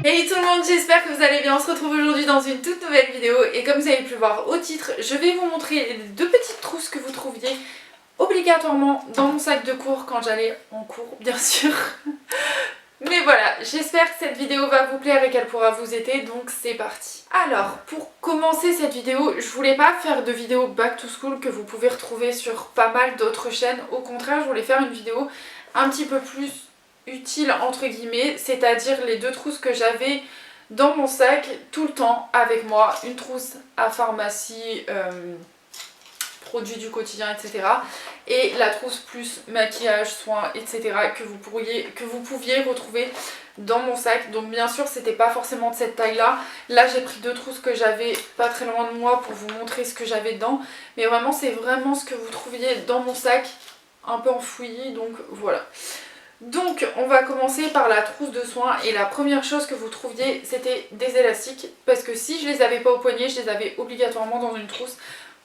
Hey tout le monde, j'espère que vous allez bien. On se retrouve aujourd'hui dans une toute nouvelle vidéo et comme vous avez pu le voir au titre, je vais vous montrer les deux petites trousses que vous trouviez obligatoirement dans mon sac de cours quand j'allais en cours, bien sûr. Mais voilà, j'espère que cette vidéo va vous plaire et qu'elle pourra vous aider, donc c'est parti. Alors, pour commencer cette vidéo, je voulais pas faire de vidéo back to school que vous pouvez retrouver sur pas mal d'autres chaînes. Au contraire, je voulais faire une vidéo un petit peu plus utile entre guillemets, c'est-à-dire les deux trousses que j'avais dans mon sac tout le temps avec moi. Une trousse à pharmacie, produits du quotidien, etc. Et la trousse plus maquillage, soins, etc. que vous pouviez retrouver dans mon sac. Donc bien sûr c'était pas forcément de cette taille là. Là j'ai pris deux trousses que j'avais pas très loin de moi pour vous montrer ce que j'avais dedans. Mais vraiment c'est vraiment ce que vous trouviez dans mon sac, un peu enfoui, donc voilà. Donc on va commencer par la trousse de soins et la première chose que vous trouviez c'était des élastiques parce que si je les avais pas au poignet je les avais obligatoirement dans une trousse.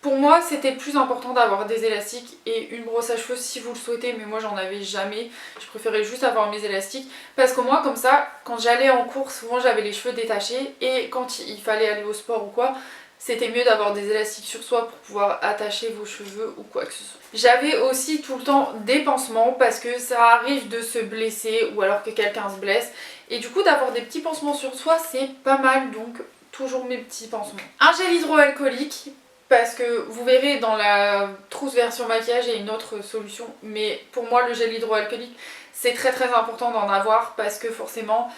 Pour moi c'était plus important d'avoir des élastiques et une brosse à cheveux si vous le souhaitez, mais moi j'en avais jamais, je préférais juste avoir mes élastiques parce que moi comme ça quand j'allais en cours souvent j'avais les cheveux détachés et quand il fallait aller au sport ou quoi, c'était mieux d'avoir des élastiques sur soi pour pouvoir attacher vos cheveux ou quoi que ce soit. J'avais aussi tout le temps des pansements parce que ça arrive de se blesser ou alors que quelqu'un se blesse. Et du coup d'avoir des petits pansements sur soi c'est pas mal, donc toujours mes petits pansements. Un gel hydroalcoolique parce que vous verrez dans la trousse version maquillage il y a une autre solution. Mais pour moi le gel hydroalcoolique c'est très important d'en avoir parce que forcément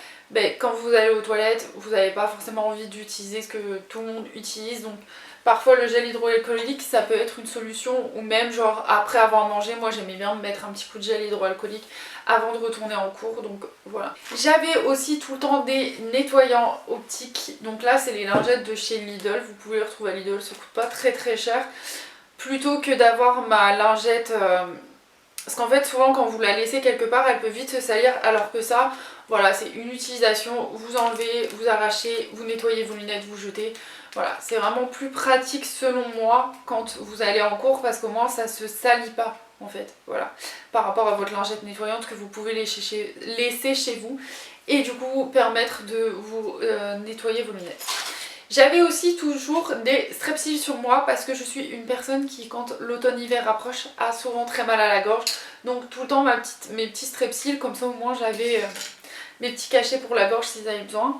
quand vous allez aux toilettes, vous n'avez pas forcément envie d'utiliser ce que tout le monde utilise. Donc parfois le gel hydroalcoolique ça peut être une solution, ou même genre après avoir mangé, moi j'aimais bien me mettre un petit coup de gel hydroalcoolique avant de retourner en cours, donc voilà. J'avais aussi tout le temps des nettoyants optiques, donc là c'est les lingettes de chez Lidl, vous pouvez les retrouver à Lidl, ça coûte pas très cher. Plutôt que d'avoir ma lingette... parce qu'en fait souvent quand vous la laissez quelque part elle peut vite se salir, alors que ça voilà c'est une utilisation, vous enlevez, vous arrachez, vous nettoyez vos lunettes, vous jetez. Voilà, c'est vraiment plus pratique selon moi quand vous allez en cours parce qu'au moins ça se salit pas en fait, voilà. Par rapport à votre lingette nettoyante que vous pouvez laisser chez vous et du coup permettre de vous nettoyer vos lunettes. J'avais aussi toujours des strepsils sur moi parce que je suis une personne qui, quand l'automne-hiver approche, a souvent très mal à la gorge. Donc tout le temps mes petits strepsils, comme ça au moins j'avais mes petits cachets pour la gorge si j'avais besoin.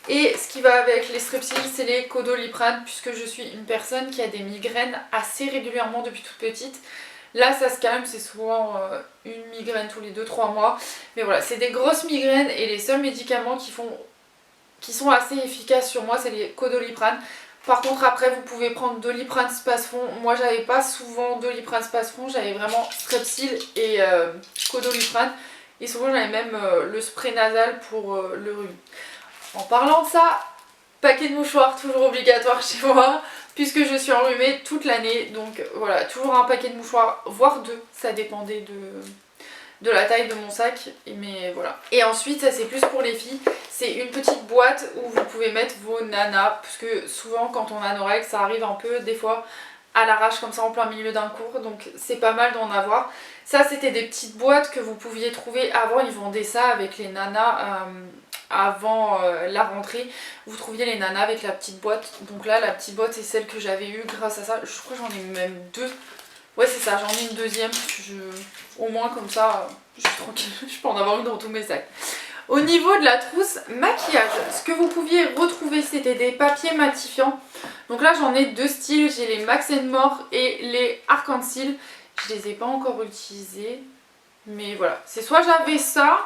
Et ce qui va avec les strepsils, c'est les Codoliprane puisque je suis une personne qui a des migraines assez régulièrement depuis toute petite. Là ça se calme, c'est souvent une migraine tous les 2-3 mois. Mais voilà, c'est des grosses migraines et les seuls médicaments qui sont assez efficaces sur moi c'est les Codoliprane. Par contre après vous pouvez prendre Doliprane Spasfon. Moi j'avais pas souvent Doliprane Spasfon, j'avais vraiment Strepsil et Codoliprane. Et souvent j'avais même le spray nasal pour le rhume. En parlant de ça, paquet de mouchoirs toujours obligatoire chez moi puisque je suis enrhumée toute l'année. Donc voilà, toujours un paquet de mouchoirs, voire deux, ça dépendait de la taille de mon sac, mais voilà. Et ensuite ça c'est plus pour les filles, c'est une petite boîte où vous pouvez mettre vos nanas, parce que souvent quand on a nos règles ça arrive un peu des fois à l'arrache comme ça en plein milieu d'un cours, donc c'est pas mal d'en avoir. Ça c'était des petites boîtes que vous pouviez trouver avant, ils vendaient ça avec les nanas avant la rentrée, vous trouviez les nanas avec la petite boîte. Donc là la petite boîte c'est celle que j'avais eue grâce à ça, je crois que j'en ai même deux. Ouais c'est ça, j'en ai une deuxième, au moins comme ça je suis tranquille, je peux en avoir une dans tous mes sacs. Au niveau de la trousse maquillage, ce que vous pouviez retrouver c'était des papiers matifiants. Donc là j'en ai deux styles, j'ai les Max More et les Arc-en-Ciel. Je les ai pas encore utilisés, mais voilà, c'est soit j'avais ça,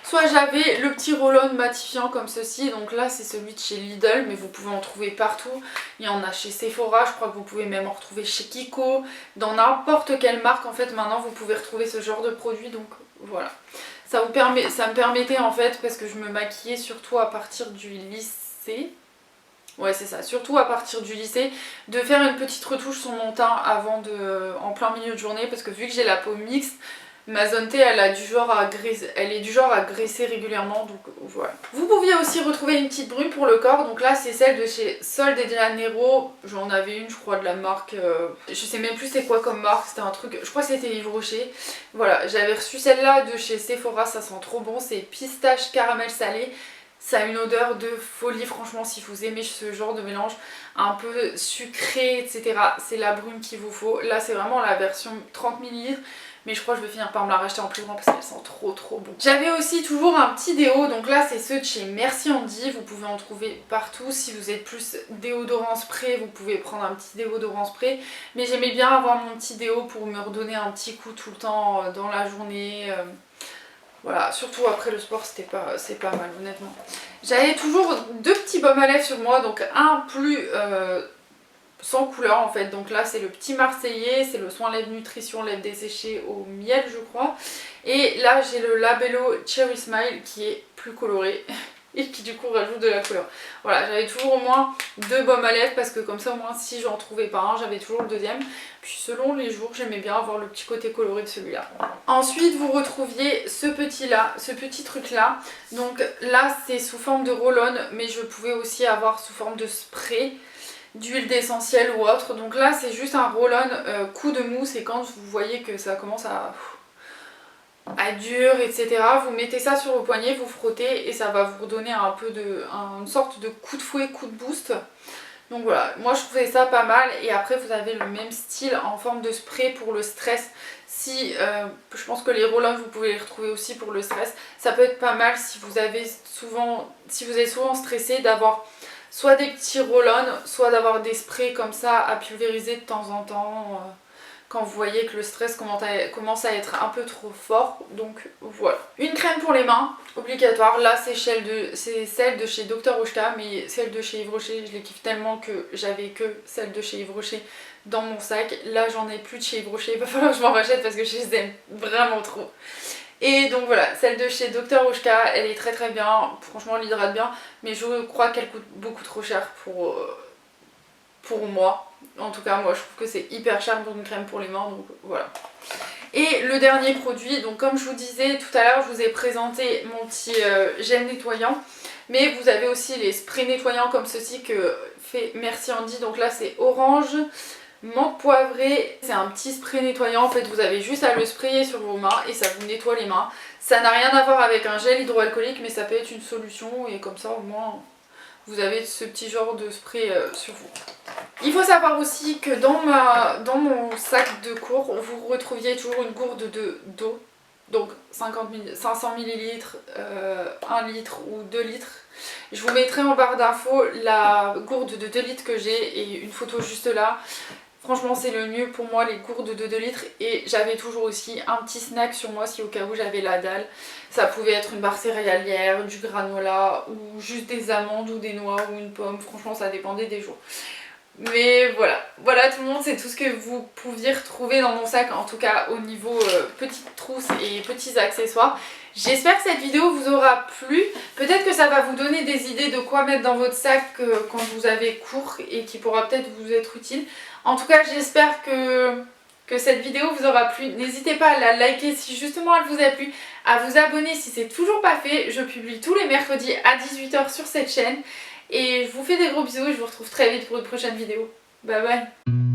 soit j'avais le petit roll-on matifiant comme ceci. Donc là c'est celui de chez Lidl, mais vous pouvez en trouver partout. Il y en a chez Sephora, je crois que vous pouvez même en retrouver chez Kiko. Dans n'importe quelle marque en fait maintenant vous pouvez retrouver ce genre de produit, donc voilà. Ça me permettait en fait, parce que je me maquillais surtout à partir du lycée. Ouais c'est ça, surtout à partir du lycée, de faire une petite retouche sur mon teint en plein milieu de journée, parce que vu que j'ai la peau mixte, ma zone T elle est du genre à graisser régulièrement, donc voilà. Vous pouviez aussi retrouver une petite brume pour le corps, donc là c'est celle de chez Sol de Janeiro. J'en avais une je crois de la marque, je sais même plus c'est quoi comme marque, c'était un truc, je crois que c'était Yves Rocher. Voilà, j'avais reçu celle-là de chez Sephora, ça sent trop bon, c'est pistache caramel salé. Ça a une odeur de folie, franchement, si vous aimez ce genre de mélange un peu sucré, etc. C'est la brume qu'il vous faut. Là, c'est vraiment la version 30 ml. Mais je crois que je vais finir par me la racheter en plus grand parce qu'elle sent trop bon. J'avais aussi toujours un petit déo, donc là c'est ceux de chez Merci Handy, vous pouvez en trouver partout. Si vous êtes plus déodorant spray, vous pouvez prendre un petit déodorant spray. Mais j'aimais bien avoir mon petit déo pour me redonner un petit coup tout le temps dans la journée. Voilà, surtout après le sport, c'est pas mal honnêtement. J'avais toujours deux petits baumes à lèvres sur moi, donc un plus sans couleur en fait. Donc là c'est le petit Marseillais, c'est le soin lèvres nutrition lèvres desséchées au miel je crois. Et là j'ai le Labello Cherry Smile qui est plus coloré et qui du coup rajoute de la couleur. Voilà, j'avais toujours au moins deux baumes à lèvres parce que comme ça au moins si j'en trouvais pas un, j'avais toujours le deuxième. Puis selon les jours, j'aimais bien avoir le petit côté coloré de celui-là. Ensuite vous retrouviez ce petit truc là. Donc là c'est sous forme de roll-on, mais je pouvais aussi avoir sous forme de spray d'huile d'essentiel ou autre. Donc là c'est juste un roll-on coup de mousse, et quand vous voyez que ça commence à dur, etc. vous mettez ça sur le poignet, vous frottez et ça va vous redonner un peu une sorte de coup de fouet, coup de boost. Donc voilà, moi je trouvais ça pas mal. Et après vous avez le même style en forme de spray pour le stress. Si je pense que les roll-on vous pouvez les retrouver aussi pour le stress. Ça peut être pas mal si vous êtes souvent stressé, d'avoir soit des petits roll-on, soit d'avoir des sprays comme ça à pulvériser de temps en temps quand vous voyez que le stress commence à être un peu trop fort. Donc voilà. Une crème pour les mains, obligatoire. Là c'est celle de chez Dr Ushka, mais celle de chez Yves Rocher, je les kiffe tellement que j'avais que celle de chez Yves Rocher dans mon sac. Là j'en ai plus de chez Yves Rocher, il va falloir que je m'en rachète parce que je les aime vraiment trop. Et donc voilà, celle de chez Dr Ushka, elle est très bien, franchement elle hydrate bien, mais je crois qu'elle coûte beaucoup trop cher pour moi. En tout cas moi je trouve que c'est hyper cher pour une crème pour les mains, donc voilà. Et le dernier produit, donc comme je vous disais tout à l'heure, je vous ai présenté mon petit gel nettoyant, mais vous avez aussi les sprays nettoyants comme ceci que fait Merci Handy. Donc là c'est orange, menthe poivrée, c'est un petit spray nettoyant. En fait vous avez juste à le sprayer sur vos mains et ça vous nettoie les mains. Ça n'a rien à voir avec un gel hydroalcoolique, mais ça peut être une solution, et comme ça au moins vous avez ce petit genre de spray sur vous. Il faut savoir aussi que dans mon sac de cours, vous retrouviez toujours une gourde d'eau. Donc 500 ml, 1 litre ou 2 litres. Je vous mettrai en barre d'infos la gourde de 2 litres que j'ai et une photo juste là. Franchement c'est le mieux pour moi, les gourdes de 2 litres. Et j'avais toujours aussi un petit snack sur moi si au cas où j'avais la dalle. Ça pouvait être une barre céréalière, du granola ou juste des amandes ou des noix ou une pomme. Franchement ça dépendait des jours. Mais voilà tout le monde, c'est tout ce que vous pouviez retrouver dans mon sac, en tout cas au niveau petites trousses et petits accessoires. J'espère que cette vidéo vous aura plu. Peut-être que ça va vous donner des idées de quoi mettre dans votre sac quand vous avez cours et qui pourra peut-être vous être utile. En tout cas j'espère que cette vidéo vous aura plu. N'hésitez pas à la liker si justement elle vous a plu, à vous abonner si c'est toujours pas fait. Je publie tous les mercredis à 18 h sur cette chaîne. Et je vous fais des gros bisous et je vous retrouve très vite pour une prochaine vidéo. Bye bye.